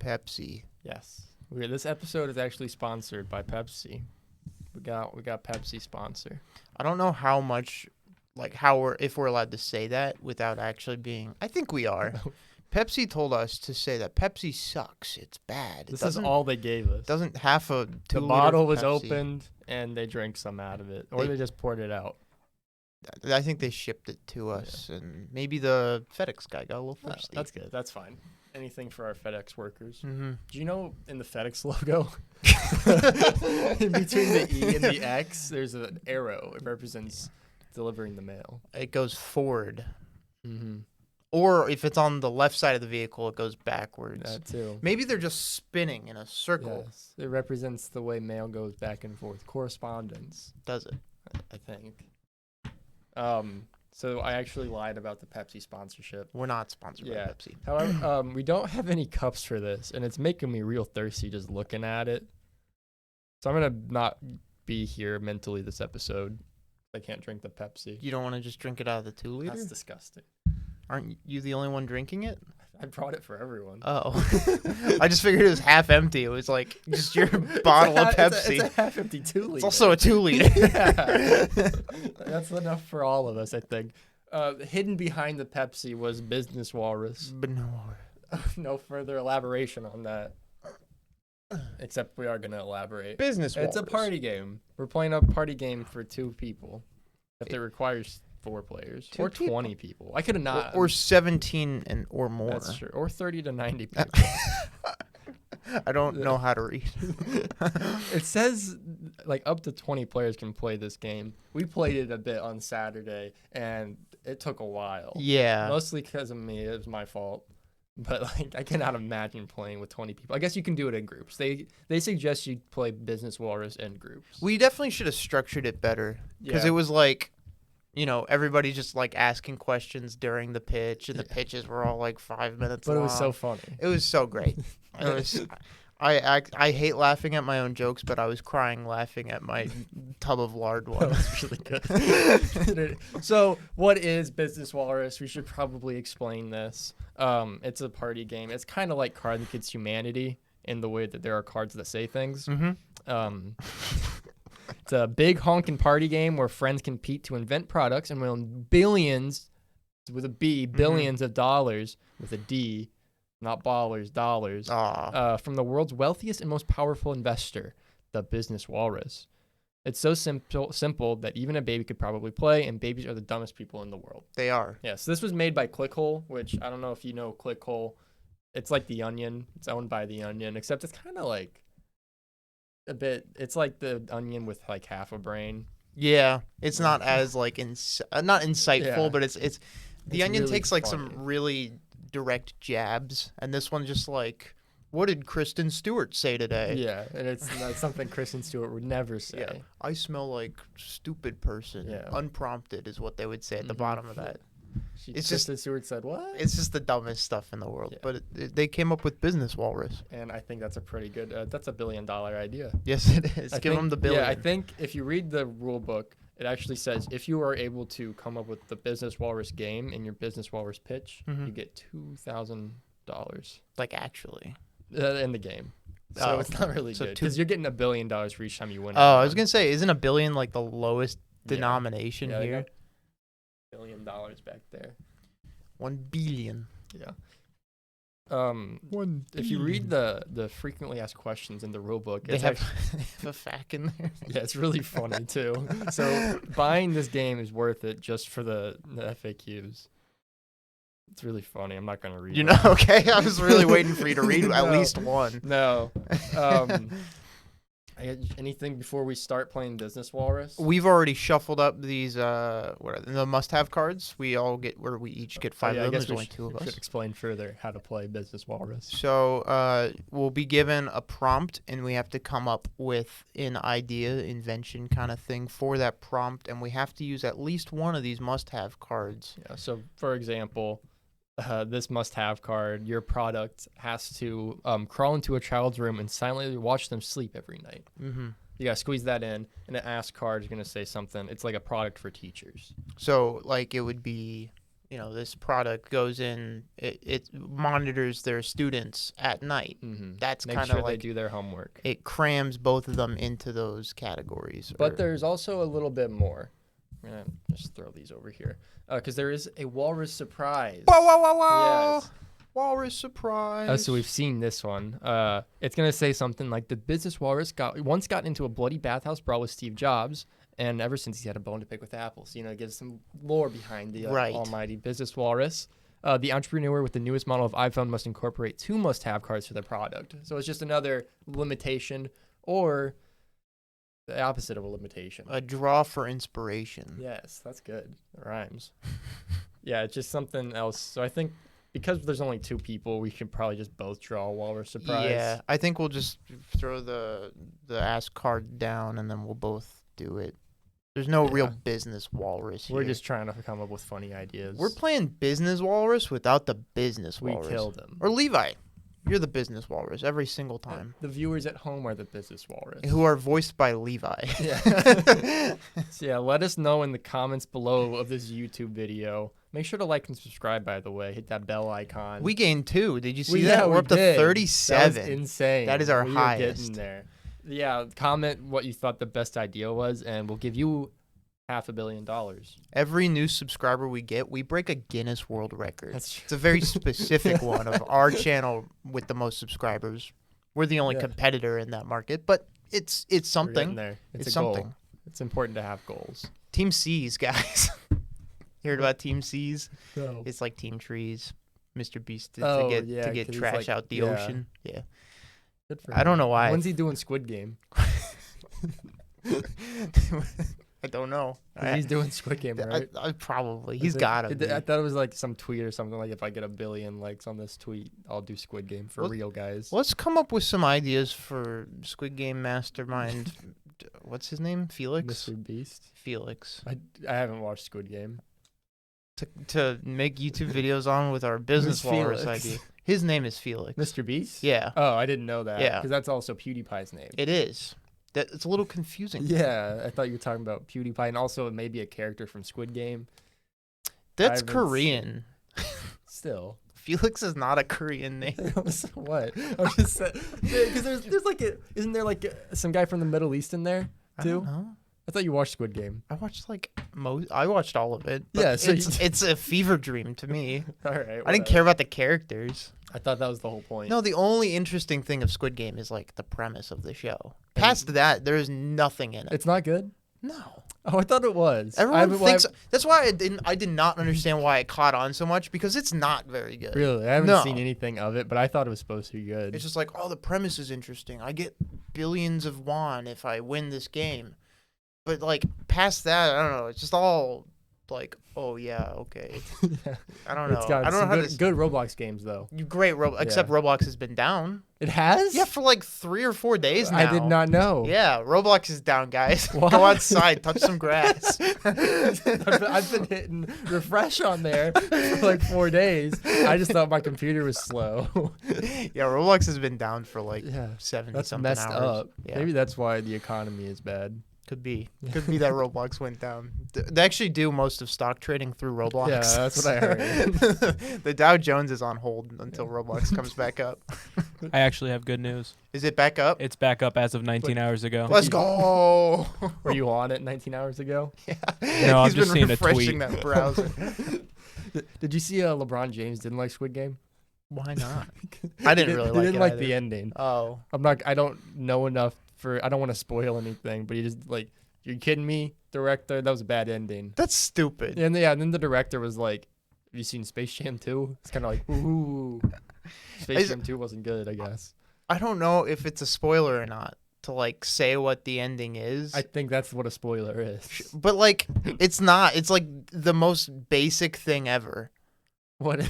Pepsi. Yes. This episode is actually sponsored by Pepsi. We got Pepsi sponsor. I don't know how much, if we're allowed to say that without actually being. I think we are. Pepsi told us to say that Pepsi sucks. It's bad. This is all they gave us. Doesn't half a 2 The liter bottle was Pepsi. opened and they drank some out of it, or they just poured it out. I think they shipped it to us, and maybe the FedEx guy got a little thirsty. That's good. That's fine. Anything for our FedEx workers. Mm-hmm. Do you know in the FedEx logo, in between the E and the X, there's an arrow. It represents delivering the mail. It goes forward. Mm-hmm. Or if it's on the left side of the vehicle, it goes backwards. That too. Maybe they're just spinning in a circle. Yes. It represents the way mail goes back and forth. Correspondence. Does it? I think. So I actually lied about the Pepsi sponsorship. We're not sponsored by Pepsi. However, we don't have any cups for this, and it's making me real thirsty just looking at it. So I'm gonna not be here mentally this episode. I can't drink the Pepsi. You don't want to just drink it out of the 2 liter? That's disgusting. Aren't you the only one drinking it? I brought it for everyone. Oh. I just figured it was half empty. It was like just your bottle of Pepsi. It's a half empty 2 liter. It's also a 2 liter. Yeah. That's enough for all of us, I think. Hidden behind the Pepsi was Business Walrus. But no. No further elaboration on that. Except we are going to elaborate. Business Walrus. It's a party game. We're playing a party game for 2 people. If it requires 4 players. Or 20 people. I could have not. Or 17 or more. That's true. Or 30 to 90 people. I don't know how to read. It says up to 20 players can play this game. We played it a bit on Saturday, and it took a while. Yeah. Mostly because of me. It was my fault. But I cannot imagine playing with 20 people. I guess you can do it in groups. They suggest you play Business Walrus in groups. We definitely should have structured it better. Because it was everybody just asking questions during the pitch, and the pitches were all 5 minutes long. But it was so funny. It was so great. I hate laughing at my own jokes, but I was crying laughing at my tub of lard one. That was really good. So what is Business Walrus? We should probably explain this. It's a party game. It's kind of like Cards Against Humanity in the way that there are cards that say things. Mm-hmm. It's a big honkin' party game where friends compete to invent products and win billions, with a B, billions of dollars with a D, not ballers, dollars, from the world's wealthiest and most powerful investor, the Business Walrus. It's so simple that even a baby could probably play, and babies are the dumbest people in the world. They are. Yeah, so this was made by Clickhole, which I don't know if you know Clickhole. It's like The Onion. It's owned by The Onion, except it's kind of it's like The Onion with half a brain. Yeah, it's not as not insightful, but it's The Onion really takes funny. Some really direct jabs, and this one just what did Kristen Stewart say today? Yeah, and it's something Kristen Stewart would never say. Yeah, I smell like stupid person. Yeah. Unprompted is what they would say at the bottom of that. Kristen Stewart said what? It's just the dumbest stuff in the world, Yeah. but they came up with Business Walrus. And I think that's a pretty good. That's $1 billion idea. Yes, it is. Give them the billion. Yeah, I think if you read the rule book, it actually says if you are able to come up with the Business Walrus game in your Business Walrus pitch, you get $2,000. Actually. In the game. So it's not really good because you're getting $1 billion for each time you win. Oh, I was gonna say, isn't $1 billion the lowest denomination here? $1 billion back there. 1 billion. Yeah. If you read the frequently asked questions in the rule book, they have a fact in there. Yeah, it's really funny too. So buying this game is worth it just for the FAQs. It's really funny. I'm not gonna read. Okay. I was really waiting for you to read at least one. No. Anything before we start playing Business Walrus? We've already shuffled up these the must-have cards. We each get 5 of them. There's only 2 of us. Should explain further how to play Business Walrus. So we'll be given a prompt, and we have to come up with an idea, invention kind of thing for that prompt, and we have to use at least one of these must-have cards. Yeah. So for example, this must-have card, your product has to crawl into a child's room and silently watch them sleep every night. Mm-hmm. You gotta squeeze that in, and an ask card is gonna say something. It's like a product for teachers. So it would be, this product goes in, it monitors their students at night. Mm-hmm. That's Make kind sure of they like do their homework. it crams both of them into those categories. But there's also a little bit more. I'm gonna just throw these over here because there is a walrus surprise. Wow, wow, wow, wow. Yes. Walrus surprise. So we've seen this one. It's gonna say something like the business walrus once got into a bloody bathhouse brawl with Steve Jobs, and ever since he's had a bone to pick with Apple. So it gives some lore behind the Right. almighty business walrus. The entrepreneur with the newest model of iPhone must incorporate 2 must-have cards for their product. So it's just another limitation, or the opposite of a limitation. A draw for inspiration. Yes, that's good. It rhymes. Yeah, it's just something else. So I think because there's only 2 people, we should probably just both draw a walrus surprise. Yeah, I think we'll just throw the ask card down, and then we'll both do it. There's no real business walrus here. We're just trying to come up with funny ideas. We're playing business walrus without the business walrus. We killed him. Or Levi, you're the business walrus every single time. The viewers at home are the business walrus. Who are voiced by Levi. Yeah. So yeah, let us know in the comments below of this YouTube video. Make sure to like and subscribe, by the way. Hit that bell icon. We gained 2. Did you see that? We're up to did. 37. That was insane. That is our we highest. Are getting there. Yeah, comment what you thought the best idea was, and we'll give you $500 million. Every new subscriber we get, we break a Guinness World Record. That's true. It's a very specific one of our channel with the most subscribers. We're the only competitor in that market, but it's We're something. getting there. It's a something. goal. It's important to have goals. Team C's, guys. You heard about Team C's? No. It's like Team Trees. Mr. Beast to get 'cause he's trash like- out the ocean. Yeah. Good for I him. don't know why. When's he doing Squid Game? I don't know. 'Cause he's doing Squid Game, right? Probably. He's got to. I thought it was like some tweet or something like if I get 1 billion likes on this tweet, I'll do Squid Game for real, guys. Let's come up with some ideas for Squid Game Mastermind. What's his name? Felix? Mr. Beast. Felix. I haven't watched Squid Game. To make YouTube videos on with our business Who's walrus Felix? idea. His name is Felix. Mr. Beast? Yeah, Oh, I didn't know that. Yeah. Because that's also PewDiePie's name. it is. It's a little confusing. Yeah, I thought you were talking about PewDiePie and also maybe a character from Squid Game. That's I haven't Korean. Still. Felix is not a Korean name. So what? I'm just because there's like isn't there like some guy from the Middle East in there I too? don't know. I thought you watched Squid Game. I watched I watched all of it. But Yeah, so it's a fever dream to me. All right. I didn't care about the characters. I thought that was the whole point. No, the only interesting thing of Squid Game is like the premise of the show. Past that, there is nothing in it. It's not good. No. Oh, I thought it was. Everyone thinks that's why I did not understand why it caught on so much because it's not very good. Really, I haven't No. seen anything of it, but I thought it was supposed to be good. It's just like, oh, the premise is interesting. I get billions of won if I win this game. But like past that, I don't know. It's just all like, oh yeah, okay. Yeah. I don't know. It's got I don't know some how to. good Roblox games though. Great except Roblox has been down. It has? Yeah, for like 3 or 4 days now. I did not know. Yeah, Roblox is down, guys. Why? Go outside, touch some grass. I've been hitting refresh on there for like 4 days. I just thought my computer was slow. Yeah, Roblox has been down for like Yeah, 70 that's something messed hours. up. Yeah. Maybe that's why the economy is bad. Could be that Roblox went down. They actually do most of stock trading through Roblox. Yeah, that's what I heard. The Dow Jones is on hold until Roblox comes back up. I actually have good news. Is it back up? It's back up as of 19 hours ago. Let's go. Were you on it 19 hours ago? Yeah. No, I've He's just been seen a refreshing tweet. that browser. Did you see LeBron James didn't like Squid Game? Why not? I didn't really He like didn't it like either. the ending. Oh. I don't know enough I don't want to spoil anything, but he just like, you're kidding me, director? That was a bad ending. That's stupid. And then the director was like, have you seen Space Jam 2? It's kind of like, ooh. Space Jam 2 wasn't good, I guess. I don't know if it's a spoiler or not to like say what the ending is. I think that's what a spoiler is. But like it's not. It's like the most basic thing ever. What?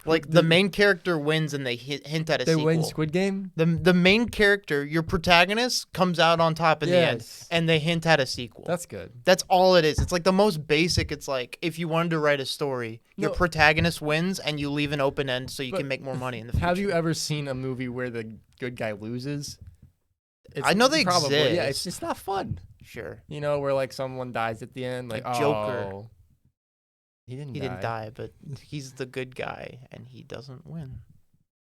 Like the main character wins and they hint at a They sequel. win Squid Game? The main character, your protagonist, comes out on top in the end, Yes. and they hint at a sequel. That's good. That's all it is. It's like the most basic. It's like if you wanted to write a story, your No. protagonist wins, and you leave an open end so you But can make more money in the future. Have you ever seen a movie where the good guy loses? I know they probably, Yeah, exist. it's not fun. Sure. You know, where like someone dies at the end, like Like Joker. oh. He didn't He die. didn't die, but he's the good guy, and he doesn't win.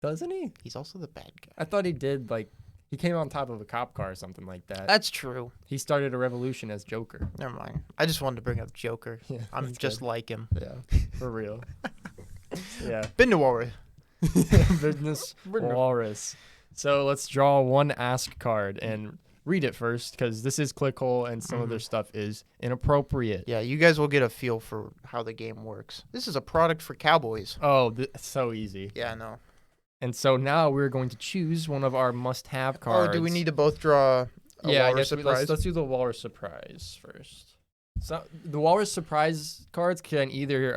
Doesn't he? He's also the bad guy. I thought he did, like, he came on top of a cop car or something like that. That's true. He started a revolution as Joker. Never mind. I just wanted to bring up Joker. Yeah, I'm that's just good. like him. Yeah, for real. Yeah. Been to Walrus. Business Walrus. So let's draw one ask card and read it first, because this is clickhole and some of their stuff is inappropriate. Yeah, you guys will get a feel for how the game works. This is a product for cowboys. Oh, so easy. Yeah, I know. And so now we're going to choose one of our must-have cards. Oh, do we need to both draw a Yeah, I Walrus guess surprise? let's do the Walrus surprise first. So the Walrus surprise cards can either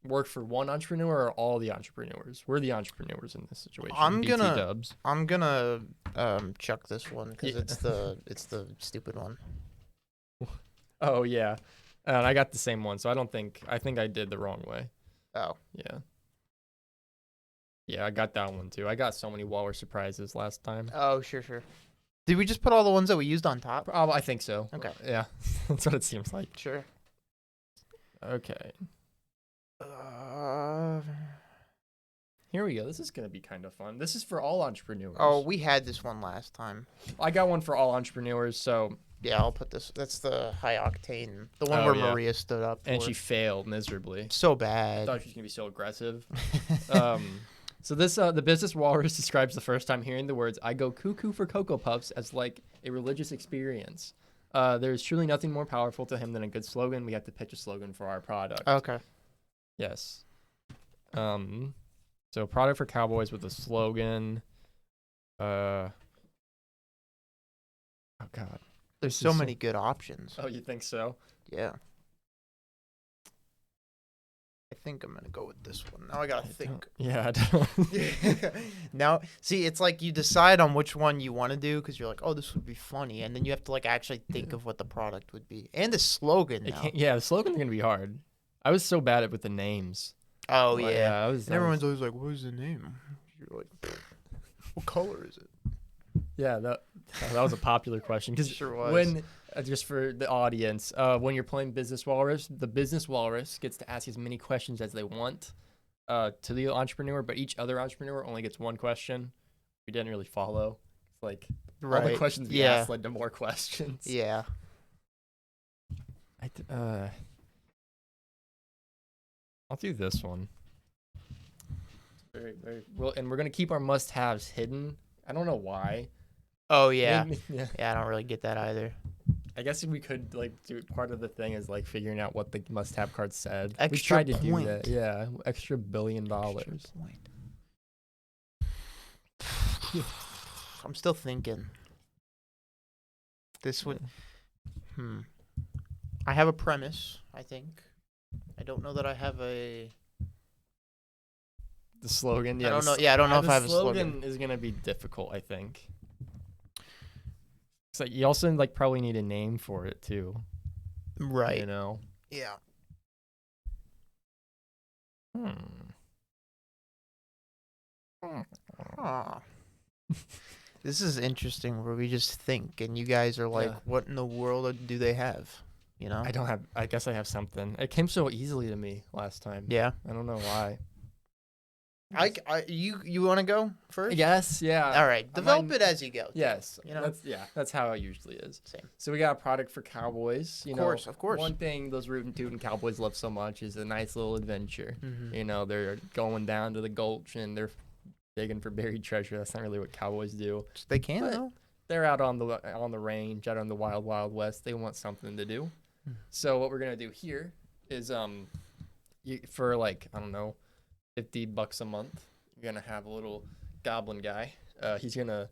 work for one entrepreneur or all the entrepreneurs. We're the entrepreneurs in this situation. I'm BT gonna- dubs. I'm gonna chuck this one because it's the stupid one. Oh yeah, and I got the same one, so I think I did the wrong way. Oh, Yeah. Yeah, I got that one too. I got so many Walrus surprises last time. oh, sure. Did we just put all the ones that we used on top? I think so. Okay. Yeah, that's what it seems like. Sure. Okay. Here we go. This is gonna be kind of fun. This is for all entrepreneurs. Oh, we had this one last time. I got one for all entrepreneurs. So, Yeah, I'll put this. That's the high octane, the one Oh, where yeah. Maria stood up. and for. she failed miserably. so I bad. thought she was gonna be so aggressive. So this the Business Walrus describes the first time hearing the words "I go cuckoo for Cocoa Puffs" as like a religious experience. There's truly nothing more powerful to him than a good slogan. We have to pitch a slogan for our product. Okay. Yes. So product for cowboys with a slogan. Oh God. There's This so is many good options. Oh, you think so? Yeah. I think I'm gonna go with this one. Now I gotta think. Yeah, I don't. Now, see, it's like you decide on which one you want to do because you're like, oh, this would be funny, and then you have to like actually think of what the product would be and the slogan. Now. Yeah, the slogan's gonna be hard. I was so bad at with the names. Oh Like, yeah. I was. And everyone's always like, what is the name? You're like, what color is it? Yeah, that was a popular question because Sure was. when just for the audience, when you're playing Business Walrus, the Business Walrus gets to ask as many questions as they want to the entrepreneur, but each other entrepreneur only gets one question. We didn't really follow. It's like all the questions we asked led to more questions. Yeah. I'll do this one. Very, very well, and we're gonna keep our must-haves hidden. I don't know why. Oh yeah. Yeah. Yeah, I don't really get that either. I guess we could like do part of the thing is like figuring out what the must-have card said. We Extra tried to do point. that. Yeah, extra $1 billion. I'm still thinking. This would. I have a premise. I think. I don't know that I have a. The slogan. Yeah, I don't know. Yeah, I don't know if I have a The slogan. slogan is gonna be difficult. I think. It's like you also like probably need a name for it too. Right. You know. Yeah. Huh. This is interesting where we just think and you guys are like, Yeah. what in the world do they have? You know? I don't have. I guess I have something. It came so easily to me last time. Yeah. I don't know why. You want to go first? Yes. Yeah. All right. Develop it as you go. Yes. You know? That's how it usually is. Same. So we got a product for cowboys. You know, Of course. One thing those rootin' tootin' cowboys love so much is a nice little adventure. Mhm. You know, they're going down to the gulch and they're digging for buried treasure. That's not really what cowboys do. They can But- though. They're out on the range, out on the wild, wild west. They want something to do. Hmm. So what we're gonna do here is for like I don't know, $50 a month. You're gonna have a little goblin guy. He's gonna,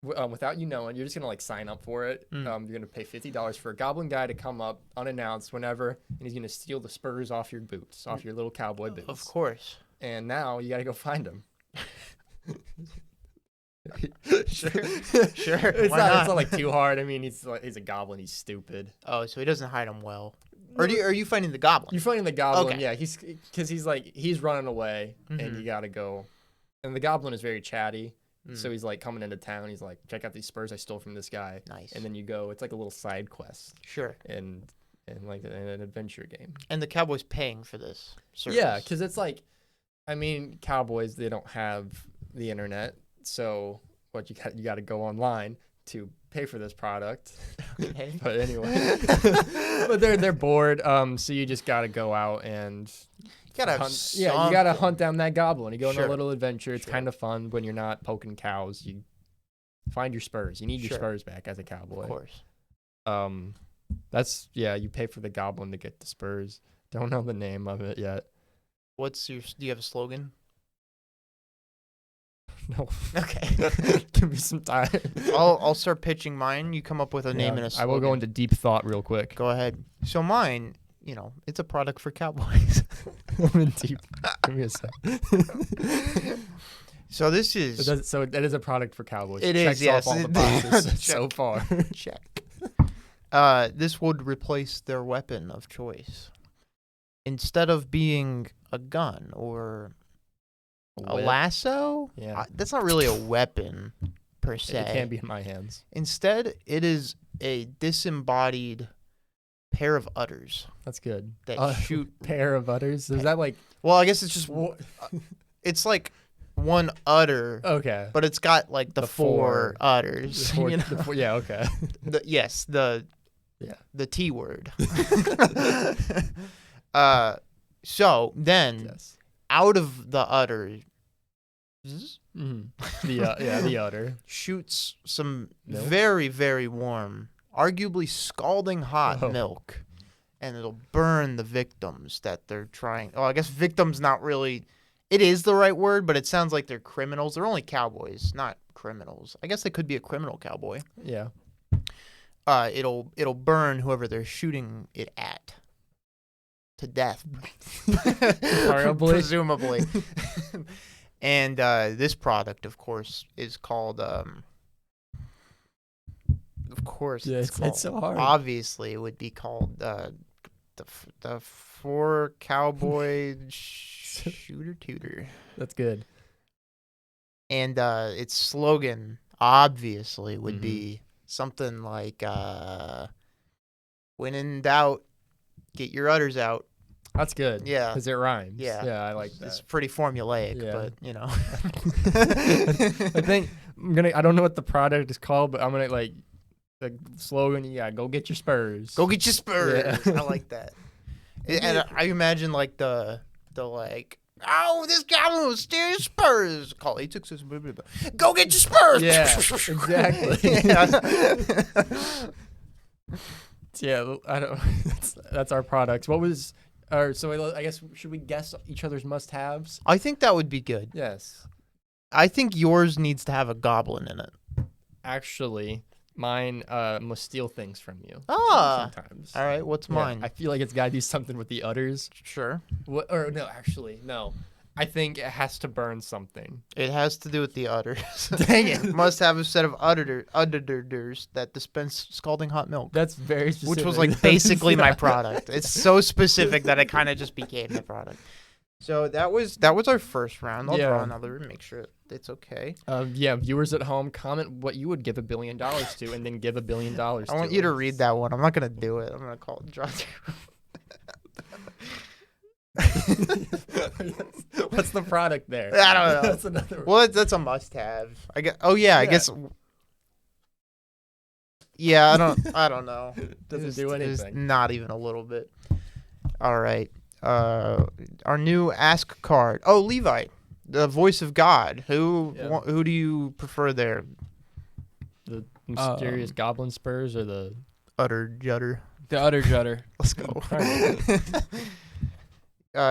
without you knowing, you're just gonna like sign up for it. Mm. You're gonna pay $50 for a goblin guy to come up unannounced whenever, and he's gonna steal the spurs off your boots, off your little cowboy boots. Of course. And now you gotta go find him. Sure. It's Why not. It's not? not like too hard. I mean, he's a goblin. He's stupid. Oh, so he doesn't hide them well. Or are you finding the goblin? You're finding the goblin. Okay. Yeah, he's running away, and Mhm. you gotta go. And the goblin is very chatty. Mm. So he's like coming into town. He's like, check out these spurs I stole from this guy. Nice. And then you go. It's like a little side quest. Sure. And in like an adventure game. And the cowboy's paying for this service. Yeah, because it's like, I mean, cowboys, they don't have the internet, so what you got to go online to pay for this product. Okay. But anyway, but they're bored. So you just got to go out and You gotta have hunt. Yeah, you got to something. hunt down that goblin. You go on Sure. a little adventure. It's Sure. kind of fun when you're not poking cows. You find your spurs. You need your Sure. spurs back as a cowboy. Of course. You pay for the goblin to get the spurs. Don't know the name of it yet. Do you have a slogan? No. Okay. Give me some time. I'll start pitching mine. You come up with a name and a I slogan. will go into deep thought real quick. Go ahead. So mine, it's a product for cowboys. I'm in deep. Give me a sec. So this is So that is a product for cowboys. It Checks is, yes. off all the boxes so Check. far. check. This would replace their weapon of choice. Instead of being a gun or a Whip. lasso, Yeah. that's not really a weapon per It se. can't be in my hands. Instead, it is a disembodied pair of udders That's good. that shoot. Pair of udders. Is that like? Well, I guess it's just it's like one udder, Okay. but it's got like the The four four. udders. Yeah. Okay. Yes, the T word. So then Yes. out of the udder Mm-hmm. The udder. shoots some Milk? very, very warm, arguably scalding hot Oh. milk, and it'll burn the victims that they're trying. Oh, I guess victims not really. It is the right word, but it sounds like they're criminals. They're only cowboys, not criminals. I guess they could be a criminal cowboy. Yeah. It'll burn whoever they're shooting it at to death, Preferably. presumably. And this product, of course, is called. Of course, Yeah, it's so hard. Obviously, it would be called the Four Cowboy Shooter Tutor. That's good. And its slogan, obviously, would Mhm. be something like, when in doubt, get your udders out. That's good. Yeah. Because it rhymes. Yeah. Yeah, I like It's that. pretty formulaic, Yeah. but, I think I don't know what the product is called, but I'm gonna like the slogan. Yeah, go get your spurs. Go get your spurs. Yeah. I like that. And I imagine like the like, oh, this guy will steal your spurs. Call 866. Blah, blah, blah. Go get your spurs. Yeah, exactly. Yeah, I don't. That's our product. What was? So I guess should we guess each other's must-haves? I think that would be good. Yes. I think yours needs to have a goblin in it. Actually, mine must steal things from you. Ah. Sometimes. All right, what's Yeah, mine? I feel like it's got to do something with the udders. Sure. Or no, actually, no. I think it has to burn something. It has to do with the udders. Dang it. Must have a set of udders that dispense scalding hot milk. That's very specific. Which was like basically my product. It's so specific that it kind of just became the product. So that was our first round. I'll draw Yeah. another and make sure it's okay. Yeah, viewers at home, comment what you would give $1 billion to, and then give $1 billion. I want you to read that one. I'm not gonna do it. I'm gonna call it draw through. What's the product there? I don't know. That's another. Well, that's a must-have. I guess. Oh yeah, I Yeah. guess. Yeah, I don't know. Doesn't do It's anything. not even a little bit. All right. Our new Ask card. Oh, Levi, the voice of God. Who do you prefer there? The mysterious goblin spurs or the Utter Judder. The utter judder. Let's go.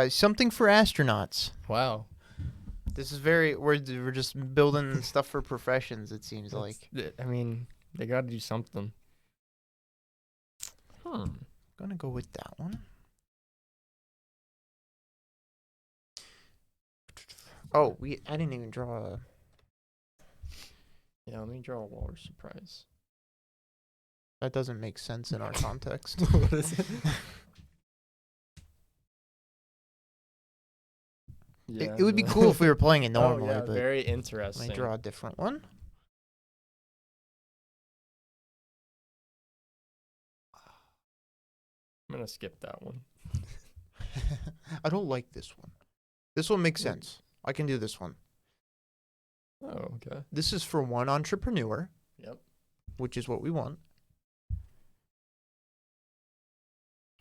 Something for astronauts. wow. This is we're just building stuff for professions. It seems like. I mean, they got to do something. Gonna go with that one. Oh, I didn't even draw a. Yeah, let me draw a walrus surprise. That doesn't make sense in our context. What is it? It would be cool if we were playing it normally, Oh, yeah, but very let interesting. me draw a different one. gonna skip that one. I don't like this one. This one makes sense. I can do this one. Oh, okay. This is for one entrepreneur. Yep. Which is what we want.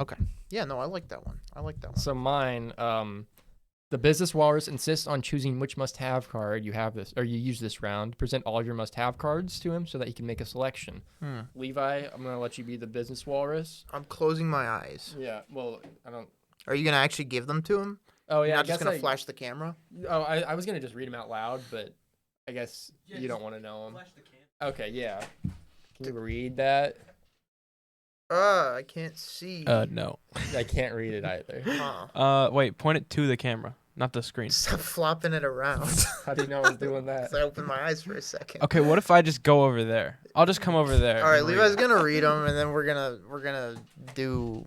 Okay. Yeah, no, I like that one. I like that one. So mine, the Business Walrus insists on choosing which must-have card you use this round. Present all of your must-have cards to him so that he can make a selection. Levi, I'm gonna let you be the Business Walrus. I'm closing my eyes. Yeah. Well, I don't. Are you gonna actually give them to him? Oh yeah. You're I not just guess gonna flash the camera? Oh, I was gonna just read them out loud, but I guess you don't want to know them. Flash the camera. Okay. Yeah. Can you read that? I can't see. No. I can't read it either. Wait, point it to the camera, not the screen. Stop flopping it around. How do you know I was doing that? I opened my eyes for a second. Okay, what if I just go over there? I'll just come over there. All right, and read Levi's it. gonna read them, and then we're gonna do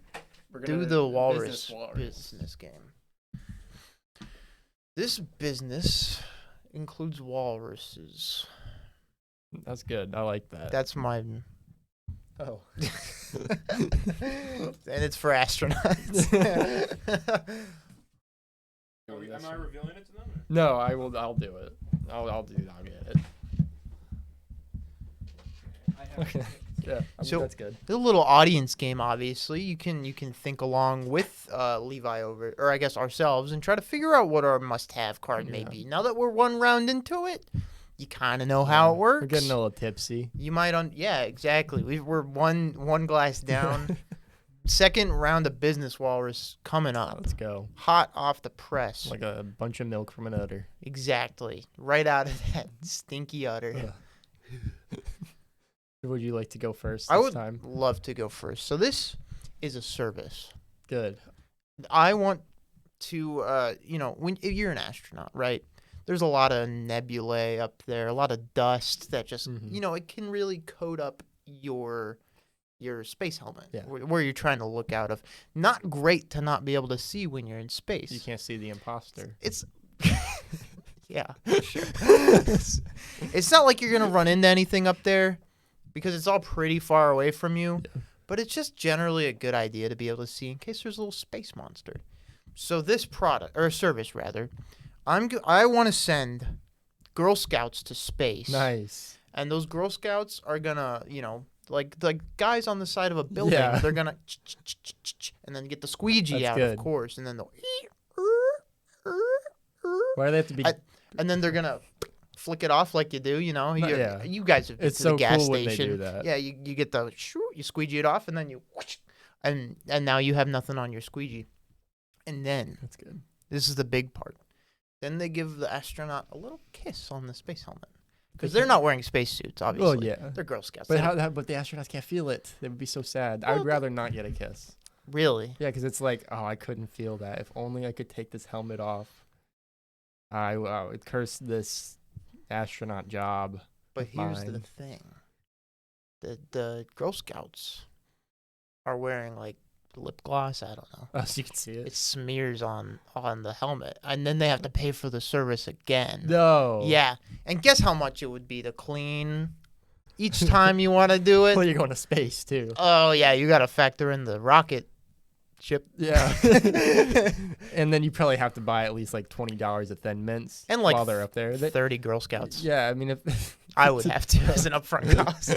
the walrus Walrus. business game. This business includes walruses. That's good. I like that. That's my. Oh. And it's for astronauts. Am I revealing it to them? No, I will. I'll do it. I'll get it. Okay. Yeah. So- That's good. It's a little audience game, obviously. You can think along with Levi over, or I guess ourselves, and try to figure out what our must-have card may Yeah. be. Now that we're one round into it, you kind of know how it works. We're getting a little tipsy. You might yeah, exactly. We're one glass down. Second round of Business Walrus coming up. Let's go. Hot off the press. Like a bunch of milk from an udder. Exactly. Right out of that stinky udder. Would you like to go first I this would time? love to go first. So this is a service. Good. I want to, if you're an astronaut, right? There's a lot of nebulae up there, a lot of dust that just, Mhm. It can really coat up your space helmet, Yeah. where you're trying to look out of. Not great to not be able to see when you're in space. You can't see the imposter. It's, yeah, sure. It's not like you're gonna run into anything up there, because it's all pretty far away from you. Yeah. But it's just generally a good idea to be able to see in case there's a little space monster. So this product, or service rather, I want to send Girl Scouts to space. Nice. And those Girl Scouts are gonna, like guys on the side of a building. Yeah. They're gonna and then get the squeegee That's out, good. of course, and then they'll Why do they have to be? and then they're gonna flick it off like you do, yeah. You guys have been It's to so the gas cool when they station. do that. Yeah, you get the you squeegee it off, and then and now you have nothing on your squeegee. And then That's good. this is the big part. Then they give the astronaut a little kiss on the space helmet, because they're not wearing spacesuits, obviously. Well, yeah. They're Girl Scouts. But They don't- but the astronauts can't feel it. They would be so sad. I Well, would rather not get a kiss. really? Yeah, because it's like, oh, I couldn't feel that. If only I could take this helmet off. I would curse this astronaut job. But here's the Fine. thing: the Girl Scouts are wearing like lip gloss. I don't know. Oh, so you can see It it. smears on the helmet, and then they have to pay for the service again. No. Yeah, and guess how much it would be to clean each time you want to do it? Well, you're going to space too. Oh yeah, you got to factor in the rocket ship. Yeah. And then you probably have to buy at least like $20 of Thin Mints And, like, while they're up there. 30 Girl Scouts. Yeah, I mean, if I would have to as an upfront cost.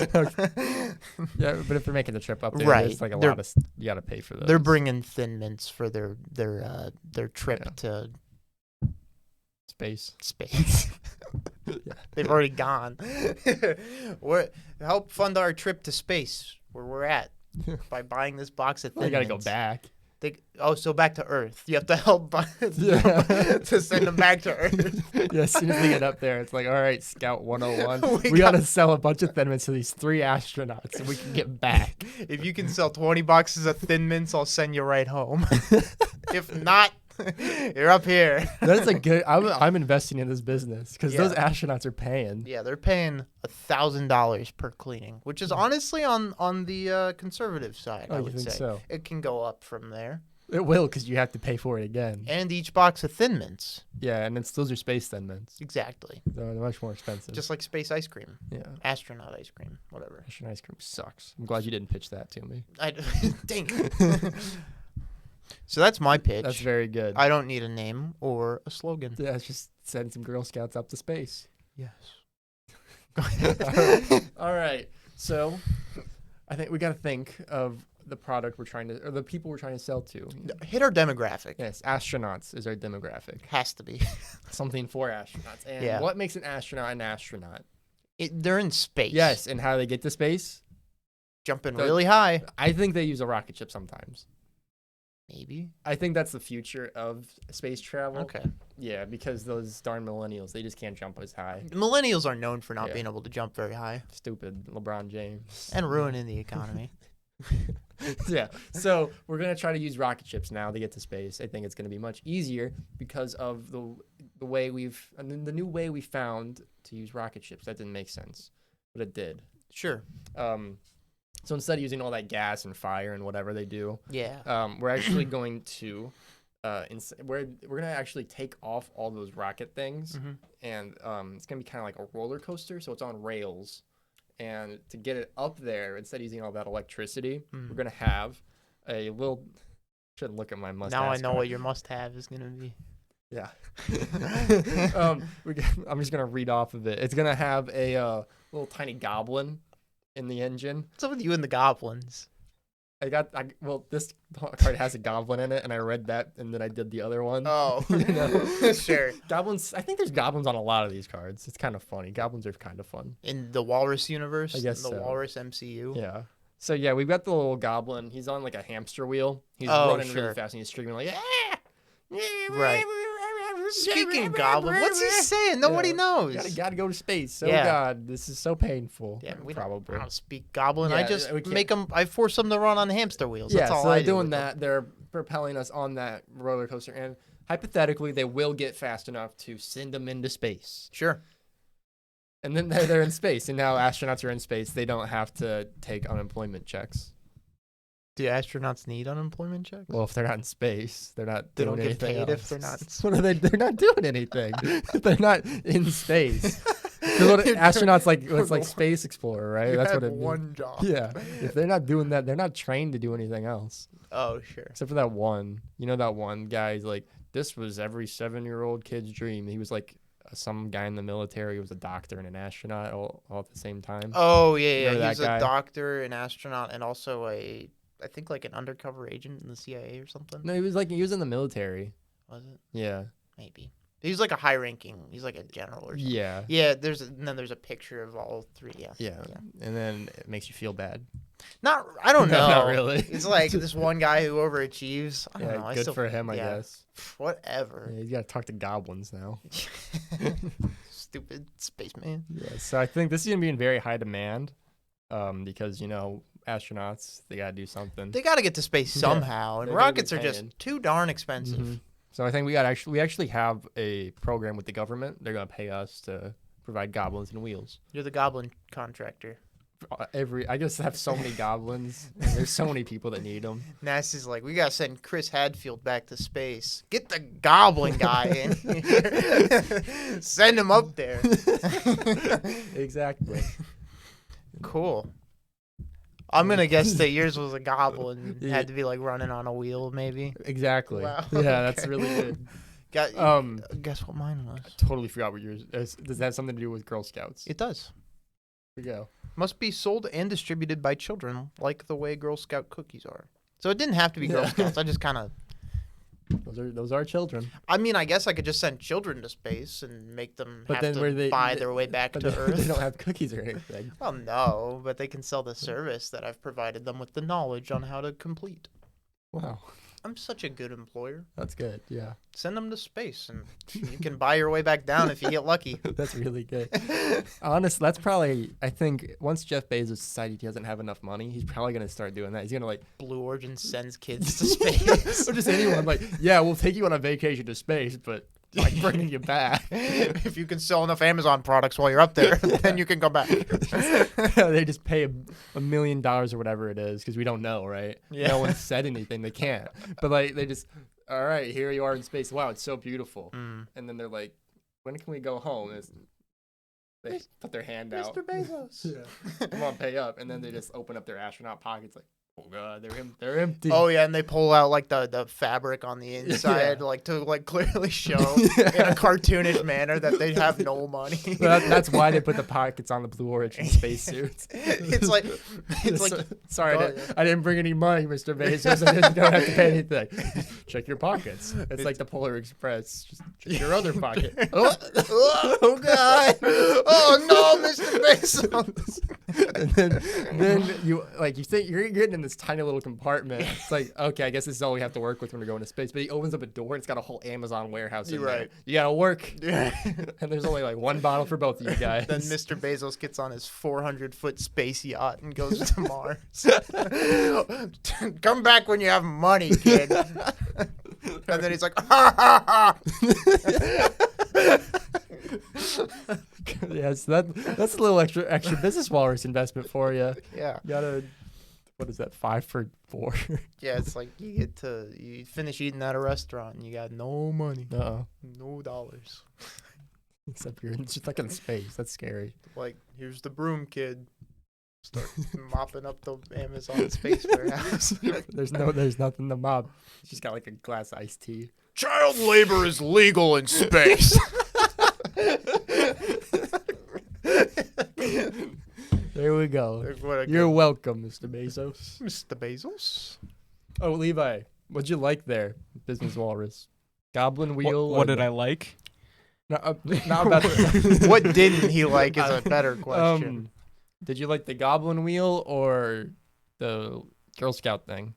yeah, but if they're making the trip up there, Right. it's like They're- lot of you got to pay for those. They're bringing Thin Mints for their trip Yeah. to space. space. Yeah. They've already gone. Help fund our trip to space where we're at by buying this box of Thin Well, you got to go Mints. back. So back to Earth. You have to help Yeah. to send them back to Earth. Yeah, as soon as we get up there, it's like, all right, Scout 101. We We got to got- sell a bunch of Thin Mints to these 3 astronauts so we can get back. If you can sell 20 boxes of Thin Mints, I'll send you right home. If not, you're up here. That's a good. I'm investing in this business because Yeah. those astronauts are paying. Yeah, they're paying $1,000 per cleaning, which is honestly on the conservative side. Oh, I you would think say so? it can go up from there. It will, because you have to pay for it again. And each box of Thin Mints. Yeah, and those are space Thin Mints. Exactly. They're much more expensive. Just like space ice cream. yeah. Astronaut ice cream. Whatever. Russian ice cream sucks. I'm glad you didn't pitch that to me. Dang. So that's my pitch. That's very good. I don't need a name or a slogan. Yeah, it's just send some Girl Scouts up to space. Yes. All right. So I think we got to think of the product we're trying to, or the people we're trying to sell to. Hit our demographic. Yes, astronauts is our demographic. Has to be. Something for astronauts. And Yeah. what makes an astronaut? They're in space. Yes, and how do they get to space? Jumping The- really high. I think they use a rocket ship sometimes. Maybe. I think that's the future of space travel. Okay. Yeah, because those darn millennials, they just can't jump as high. Millennials are known for not Yeah. being able to jump very high Stupid LeBron James. and ruining the economy. Yeah. So we're gonna try to use rocket ships now to get to space. I think it's gonna be much easier because of the way the new way we found to use rocket ships. That didn't make sense, but it did. Sure. So instead of using all that gas and fire and whatever they do, Yeah. we're actually going to we're gonna actually take off all those rocket things, Mhm. and it's gonna be kind of like a roller coaster. So it's on rails, and to get it up there, instead of using all that electricity, Mhm. we're gonna have a little. Should look at my mustache. Now I know what your must-have is gonna be. Yeah. I'm just gonna read off of it. It's gonna have a little tiny goblin in the engine. What's up with you and the goblins? This card has a goblin in it, and I read that, and then I did the other one. Oh, You know? sure. Goblins. I think there's goblins on a lot of these cards. It's kind of funny. Goblins are kind of fun. In the Walrus universe, I guess in the so. Walrus MCU. Yeah. So yeah, we've got the little goblin. He's on like a hamster wheel. He's Oh, running sure. really fast, and he's screaming like, "Ah!" Right. Speaking goblin, what's he saying? Nobody Yeah. knows. Gotta go to space. Oh Yeah. God, this is so painful. Yeah, we Probably. I don't speak goblin. Yeah, I just we can't- make them. I force them to run on hamster wheels. Yeah, That's all so I they're do doing with them. that. They're propelling us on that roller coaster, and hypothetically, they will get fast enough to send them into space. Sure. And then they're in space, and now astronauts are in space. They don't have to take unemployment checks. Do astronauts need unemployment checks? Well, if they're not in space, they're not They doing don't get anything paid if else. they're not. What are they? They're not doing anything. They're not in space. 'Cause what astronauts like, it's like space explorer, right? You That's had what it means. one job. Yeah. If they're not doing that, they're not trained to do anything else. Oh, sure. Except for that one. You know that one guy? He's like, this was every 7-year-old kid's dream. He was like some guy in the military who was a doctor and an astronaut all at the same time. Oh, yeah. Remember He's that guy? a doctor, an astronaut, and also I think like an undercover agent in the CIA or something. No, he was in the military. Was it? Yeah. Maybe. He's like a high ranking. He's like a general or something. Yeah. Yeah, and then there's a picture of all three. Yeah. Yeah. And then it makes you feel bad. I don't No, know. not really. It's like this one guy who overachieves. I don't know. Yeah, I good still, for him, I yeah. guess. Whatever. Yeah, you gotta talk to goblins now. Stupid spaceman. Yeah, so I think this is gonna be in very high demand, because astronauts, they gotta do something. They got to get to space Yeah, somehow, and they're gonna be rockets are paying. just too darn expensive. Mhm. So I think we actually have a program with the government. They're gonna pay us to provide goblins and wheels. You're the goblin contractor. I just have so many goblins. And there's so many people that need them. NASA's like, we gotta send Chris Hadfield back to space. Get the goblin guy in here. Send him up there. Exactly. Cool. I'm gonna guess that yours was a goblin. Yeah. Had to be like running on a wheel, maybe. Exactly. Wow, Yeah, that's okay. really good. Guess what mine was? Totally forgot what yours is. Does that have something to do with Girl Scouts? It does. Here we go. Must be sold and distributed by children, like the way Girl Scout cookies are. So it didn't have to be Girl Yeah. Scouts. I just kind of. Those are children. I mean, I guess I could just send children to space and make them But have then to where they- buy their way back But to they, Earth. they don't have cookies or anything. Well, no, but they can sell the service that I've provided them with the knowledge on how to complete. Wow, I'm such a good employer. that's good. Yeah, Send them to space, and you can buy your way back down if you get lucky. that's really good. Honestly, that's probably. I think once Jeff Bezos decides he doesn't have enough money, he's probably gonna start doing that. He's gonna like, Blue Origin sends kids to space. or just anyone like, yeah, we'll take you on a vacation to space, but like bringing you back. If you can sell enough Amazon products while you're up there, then you can come back. They just pay $1 million or whatever it is because we don't know, right? Yeah. No one said anything. They can't. But like they just, all right, here you are in space. Wow, it's so beautiful. Mm. And then they're like, when can we go home? They put their hand out. Mr. Bezos. Come on, pay up. And then they just open up their astronaut pockets like, oh god, they're empty. Oh yeah, and they pull out like the fabric on the inside, like to like clearly show in a cartoonish manner that they have no money. But that's why they put the pockets on the Blue Origin spacesuits. It's like sorry, Go I didn't bring any money, Mr. Bezos. I don't have to pay anything. Check your pockets. It's like the Polar Express. Just check your other pocket. oh god! Oh no, Mr. Bezos! And then you think you're getting in this tiny little compartment. It's like, okay, I guess this is all we have to work with when we're going to space. But he opens up a door and it's got a whole Amazon warehouse in there. You gotta work. Yeah. And there's only like one bottle for both of you guys. Then Mr. Bezos gets on his 400-foot space yacht and goes to Mars. Come back when you have money, kid. And then he's like, ha ha ha. Yes, that's a little extra Business Walrus investment for you. Yeah. You gotta, what is that, 5 for 4? Yeah, it's like you finish eating at a restaurant and you got no money, no dollars. Except you're just like in space. That's scary. Like, here's the broom, kid. Start mopping up the Amazon space warehouse. There's nothing to mop. You just got like a glass iced tea. Child labor is legal in space. There we go. What You're welcome, Mr. Bezos. Mr. Bezos. Oh, Levi, what'd you like there, Business Walrus? Goblin wheel? What did I like? Not about the, What didn't he like is a better question. Did you like the Goblin wheel or the Girl Scout thing?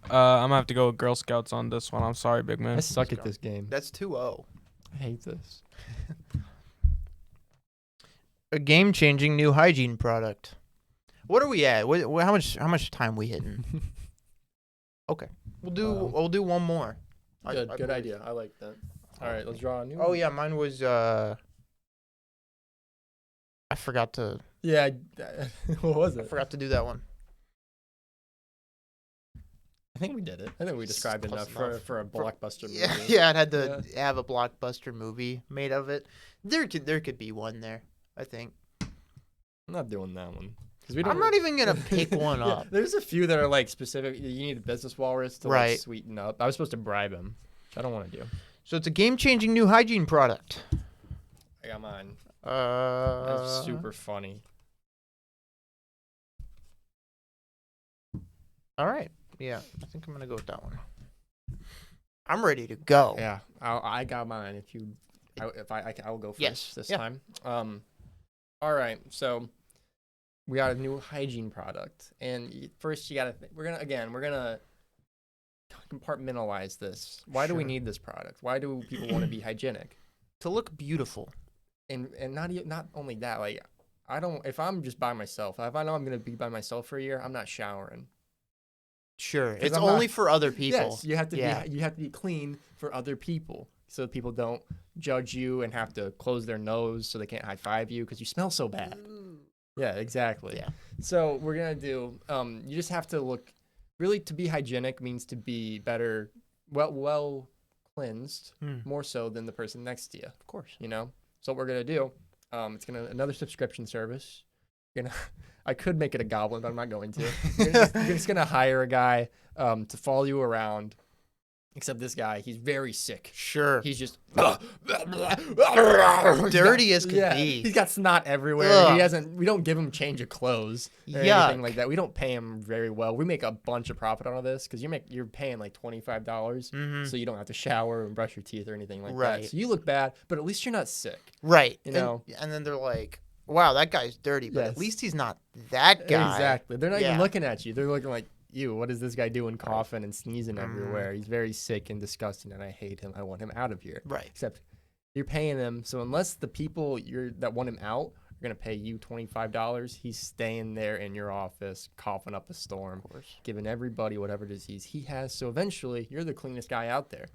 I'm gonna have to go with Girl Scouts on this one. I'm sorry, big man. I suck at this game. That's 2-0. I hate this. A game-changing new hygiene product. What are we at? How much time we hitting? Okay, we'll do one more. Good idea. I like that. All right, let's draw a new. Oh yeah, mine was I forgot to. Yeah. What was I it? forgot to do that one. I think we did it. I think we described Close enough enough. for a blockbuster movie. Yeah, it had to have a blockbuster movie made of it. There could be one there, I think. I'm not doing that one. I'm not even gonna pick one up. There's a few that are like specific. You need a Business Walrus to like sweeten up. I was supposed to bribe him, which I don't want to do. So it's a game-changing new hygiene product. I got mine. That's super funny. All right. Yeah, I think I'm gonna go with that one. I'm ready to go. Yeah, I got mine. I'll go first this time. All right, so we got a new hygiene product, and first you gotta we're gonna compartmentalize this. Why do we need this product? Why do people want to be hygienic? To look beautiful. And not only that, like if I'm just by myself, if I know I'm gonna be by myself for a year, I'm not showering. Sure, it's only for other people. Yes, you have to be clean for other people, so people don't judge you and have to close their nose so they can't high five you because you smell so bad. Yeah, exactly. Yeah. So we're gonna do. You just have to look. Really, to be hygienic means to be better, well cleansed, more so than the person next to you. Of course. You know. So what we're gonna do? It's another subscription service. I could make it a goblin, but I'm not going to. You're just gonna hire a guy to follow you around. Except this guy, he's very sick. Sure. He's just dirty as could be. He's got snot everywhere. Ugh. We don't give him change of clothes or Yuck. anything like that. We don't pay him very well. We make a bunch of profit on this because you're paying like $25, so you don't have to shower and brush your teeth or anything like that. So you look bad, but at least you're not sick. Right. You know. And then they're like, wow, that guy's dirty, but at least he's not that guy. Exactly. They're not even looking at you. They're looking like, you, what is this guy doing, coughing and sneezing everywhere? He's very sick and disgusting, and I hate him. I want him out of here. Right. Except you're paying him, so unless the people that want him out are gonna pay you $25, he's staying there in your office, coughing up a storm, giving everybody whatever disease he has. So eventually, you're the cleanest guy out there.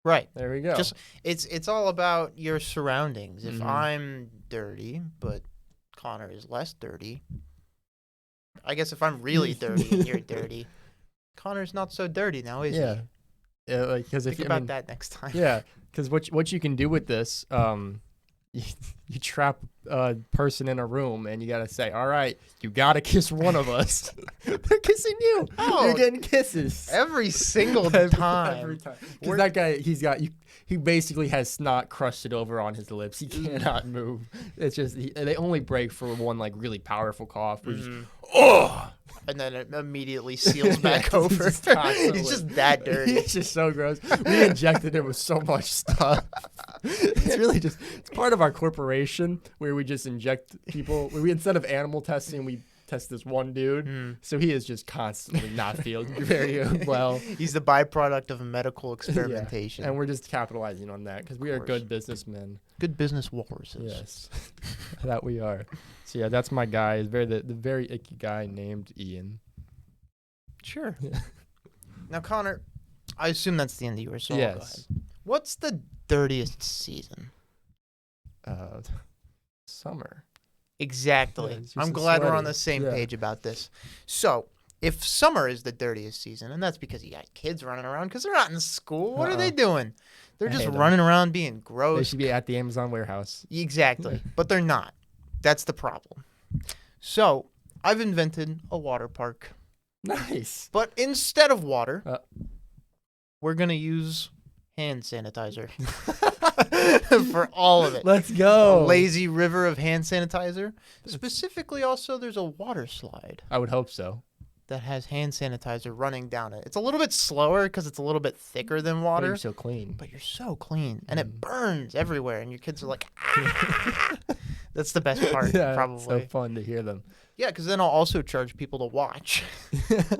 Right. There we go. Just it's all about your surroundings. If Mhm. I'm dirty, but Connor is less dirty. I guess if I'm really dirty and you're dirty, Connor's not so dirty now, is yeah. he? Yeah, like because if Think about that next time. Yeah, because what you can do with this, you trap a person in a room and you gotta say, all right, you gotta kiss one of us. They're kissing you. Oh, You're getting kisses Every single Every time. time. Because that guy, he basically has snot crusted over on his lips. He cannot move. It's just they only break for one like really powerful cough. Where oh. And then it immediately seals back Yeah, over. he's constantly- He's just that dirty. It's just so gross. We injected him with so much stuff. It's really just it's part of our corporation where we just inject people. We instead of animal testing, we test this one dude. So he is just constantly not feeling very well. He's the byproduct of medical experimentation. And we're just capitalizing on that because we are course. good businessmen. Good business walruses. Yes, that we are. So yeah, that's my guy. He's the very icky guy named Ian. Sure. Yeah. Now, Connor, I assume that's the end of yours. So I'll go ahead. Yes. What's the dirtiest season? Summer. Exactly. Yeah, it's just I'm the glad we're on sweaty. the same Yeah. page about this. So, if summer is the dirtiest season, and that's because you got kids running around because they're not in school, what are they doing? They're I just hate 'em. running around being They gross. should be at the Amazon warehouse. Exactly. But they're not. That's the problem. So, I've invented a water park. Nice. But instead of water, Uh. we're going to use hand sanitizer for all of it. Let's A go. lazy river of hand sanitizer. Specifically, also, there's a water slide I would hope so. that has hand sanitizer running down it. It's a little bit slower because it's a little bit thicker than But water, you're so clean. but you're so clean and it Mm. burns everywhere. And your kids are like, ah! That's the best part, Yeah, probably. it's so fun to hear them. Yeah, because then I'll also charge people to watch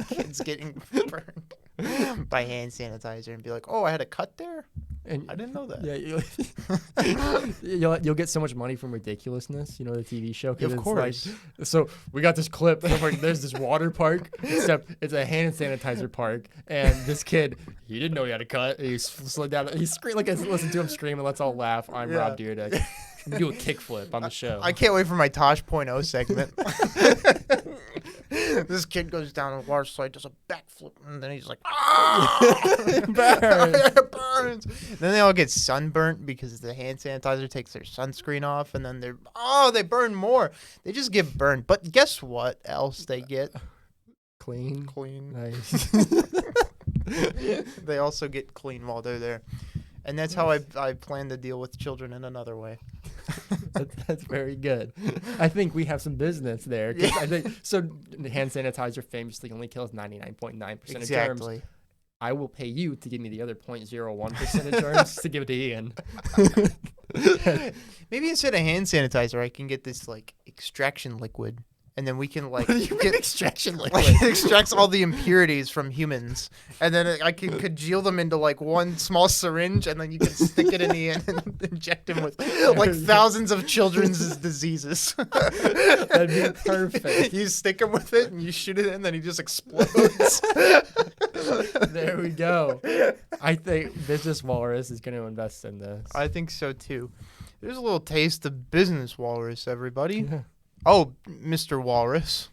kids getting burned by hand sanitizer and be like, oh, I had a cut there? And I didn't know that. Yeah, you'll get so much money from ridiculousness. You know the TV show. 'Cause Of it's course. Like, so we got this clip. There's this water park, except it's a hand sanitizer park, and this kid he didn't know he had a cut. He slid down. He screamed like I listen to him scream, and let's all laugh. I'm Yeah. Rob Dyrdek. Do a kickflip on the show. I can't wait for my Tosh.0 segment. This kid goes down the water slide, does a backflip, and then he's like, ah! It burns. It burns. Then they all get sunburnt because the hand sanitizer takes their sunscreen off, and then they burn more. They just get burned. But guess what else they get? Clean. Clean. Nice. They also get clean while they're there. And that's how I plan to deal with children in another way. That's very good. I think we have some business there. 'Cause I think so. Hand sanitizer famously only kills 99.9% of germs. Exactly. I will pay you to give me the other 0.01% of germs to give it to Ian. Maybe instead of hand sanitizer, I can get this like extraction liquid, and then we can like Get extraction liquid. like it extracts all the impurities from humans, and then I can congeal them into like one small syringe, and then you can stick it in the end and inject him with like thousands of children's diseases. That'd be perfect. You stick him with it, and you shoot it in, and then he just explodes. There we go. I think Business Walrus is going to invest in this. I think so too. There's a little taste of Business Walrus, everybody. Yeah. Oh, Mr. Walrus.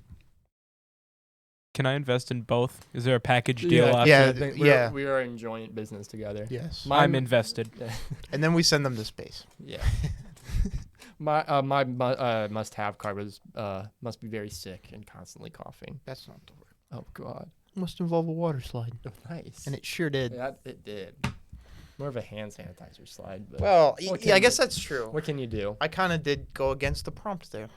Can I invest in both? Is there a package deal Yeah, option? Yeah, I think yeah. we are in joint business together. Yes. I'm invested. And then we send them to space. Yeah. My must-have card was must be very sick and constantly coughing. That's not the word. Oh God. Must involve a water slide. Oh, nice. And it sure did. Yeah, it did. More of a hand sanitizer slide. But Well, What yeah, I can guess you- that's true. what can you do? I kind of did go against the prompt there.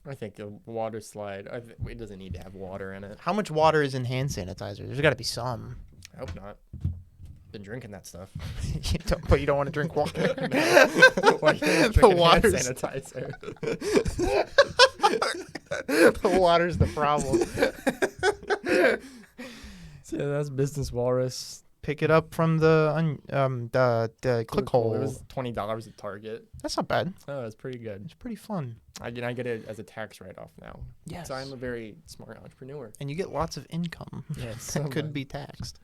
I think a water slide. It doesn't need to have water in it. How much water is in hand sanitizer? There's got to be some. I hope not. Been drinking that stuff. But you don't want to drink water. Why can't I The drink hand water's- sanitizer? The water's the problem. So yeah, that's Business Walrus. Pick it up from the click hole. It was $20 at Target. That's not bad. Oh, it's pretty good. It's pretty fun. I get it as a tax write-off now. Yes. So I'm a very smart entrepreneur. And you get lots of income Yeah, that could be taxed.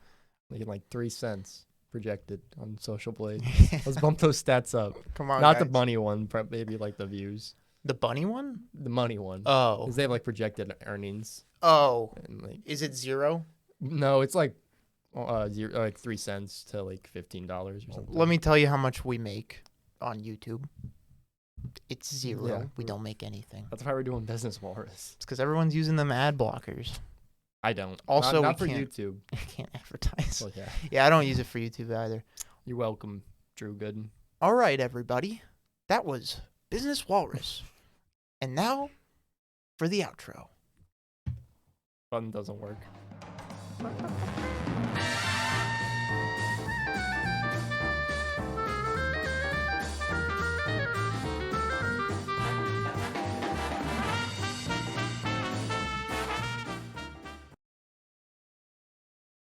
Making like 3 cents projected on Social Blade. Let's bump those stats up. Come on, Not the guys. money one, but maybe like the views. The bunny one? The money one. Oh. Because they have like projected earnings. Oh. And like Is it 0? no, it's like like 3 cents to like $15 or something. Let me tell you how much we make on YouTube. It's 0. Yeah. We don't make anything. That's why we're doing Business Walrus. It's because everyone's using them ad blockers. I don't. Also, not we for can't- YouTube. I can't advertise. Well, yeah. Yeah, I don't use it for YouTube either. You're welcome, Drew Gooden. All right, everybody. That was Business Walrus. And now for the outro. Button doesn't work.